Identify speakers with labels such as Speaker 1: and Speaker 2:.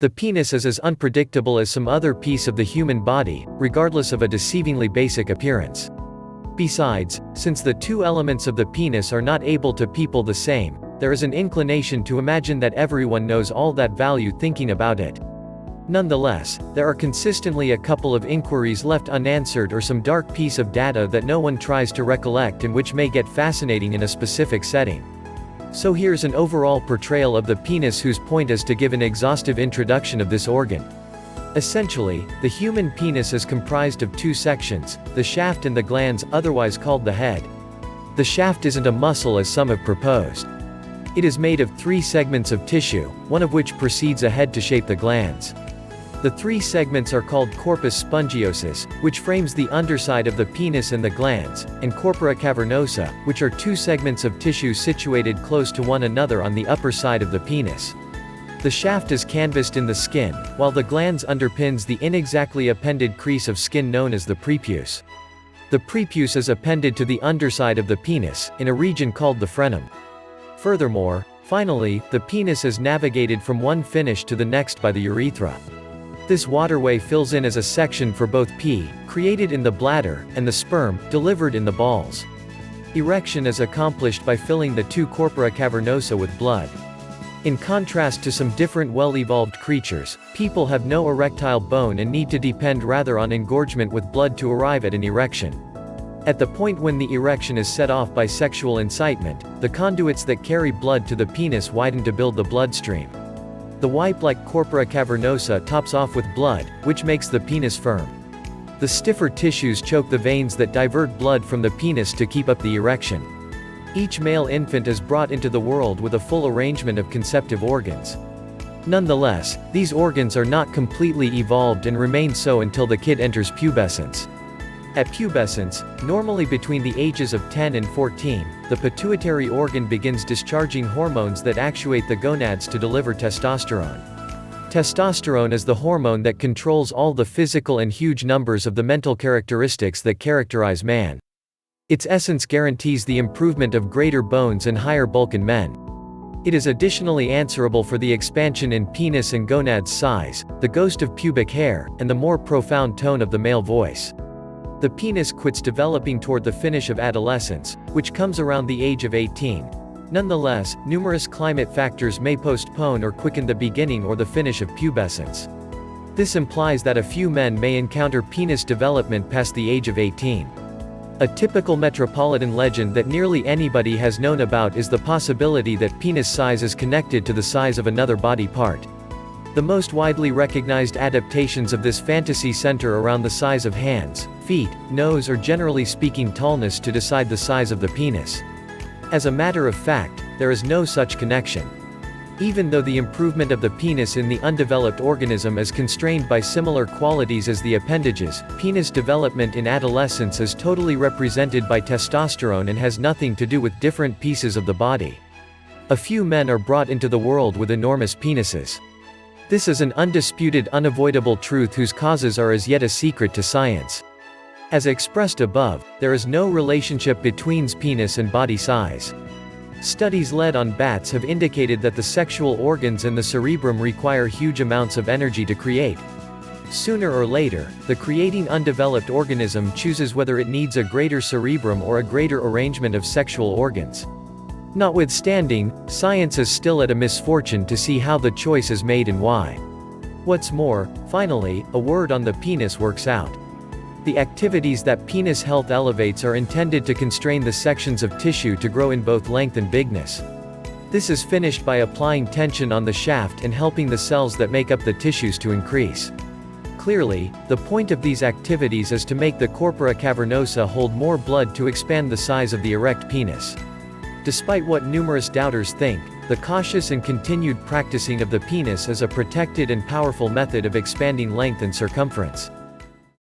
Speaker 1: The penis is as unpredictable as some other piece of the human body, regardless of a deceivingly basic appearance. Besides, since the two elements of the penis are not able to people the same, there is an inclination to imagine that everyone knows all that value thinking about it. Nonetheless, there are consistently a couple of inquiries left unanswered or some dark piece of data that no one tries to recollect and which may get fascinating in a specific setting. So here's an overall portrayal of the penis whose point is to give an exhaustive introduction of this organ. Essentially, the human penis is comprised of two sections, the shaft and the glans, otherwise called the head. The shaft isn't a muscle as some have proposed. It is made of three segments of tissue, one of which precedes a head to shape the glans. The three segments are called corpus spongiosus, which frames the underside of the penis and the glans, and corpora cavernosa, which are two segments of tissue situated close to one another on the upper side of the penis. The shaft is canvassed in the skin, while the glans underpins the inexactly appended crease of skin known as the prepuce. The prepuce is appended to the underside of the penis, in a region called the frenum. Furthermore, finally, the penis is navigated from one finish to the next by the urethra. This waterway fills in as a section for both pee, created in the bladder, and the sperm, delivered in the balls. Erection is accomplished by filling the two corpora cavernosa with blood. In contrast to some different well-evolved creatures, people have no erectile bone and need to depend rather on engorgement with blood to arrive at an erection. At the point when the erection is set off by sexual incitement, the conduits that carry blood to the penis widen to build the bloodstream. The wipe-like corpora cavernosa tops off with blood, which makes the penis firm. The stiffer tissues choke the veins that divert blood from the penis to keep up the erection. Each male infant is brought into the world with a full arrangement of conceptive organs. Nonetheless, these organs are not completely evolved and remain so until the kid enters pubescence. At pubescence, normally between the ages of 10 and 14, the pituitary organ begins discharging hormones that actuate the gonads to deliver testosterone. Testosterone is the hormone that controls all the physical and huge numbers of the mental characteristics that characterize man. Its essence guarantees the improvement of greater bones and higher bulk in men. It is additionally answerable for the expansion in penis and gonads size, the ghost of pubic hair, and the more profound tone of the male voice. The penis quits developing toward the finish of adolescence, which comes around the age of 18. Nonetheless, numerous climate factors may postpone or quicken the beginning or the finish of pubescence. This implies that a few men may encounter penis development past the age of 18. A typical metropolitan legend that nearly anybody has known about is the possibility that penis size is connected to the size of another body part. The most widely recognized adaptations of this fantasy center around the size of hands, feet, nose, or generally speaking tallness to decide the size of the penis. As a matter of fact, there is no such connection. Even though the improvement of the penis in the undeveloped organism is constrained by similar qualities as the appendages, penis development in adolescence is totally represented by testosterone and has nothing to do with different pieces of the body. A few men are brought into the world with enormous penises. This is an undisputed, unavoidable truth whose causes are as yet a secret to science. As expressed above, there is no relationship between penis and body size. Studies led on bats have indicated that the sexual organs and the cerebrum require huge amounts of energy to create. Sooner or later, the creating undeveloped organism chooses whether it needs a greater cerebrum or a greater arrangement of sexual organs. Notwithstanding, science is still at a misfortune to see how the choice is made and why. What's more, finally, a word on the penis works out. The activities that penis health elevates are intended to constrain the sections of tissue to grow in both length and bigness. This is finished by applying tension on the shaft and helping the cells that make up the tissues to increase. Clearly, the point of these activities is to make the corpora cavernosa hold more blood to expand the size of the erect penis. Despite what numerous doubters think, the cautious and continued practicing of the penis is a protected and powerful method of expanding length and circumference.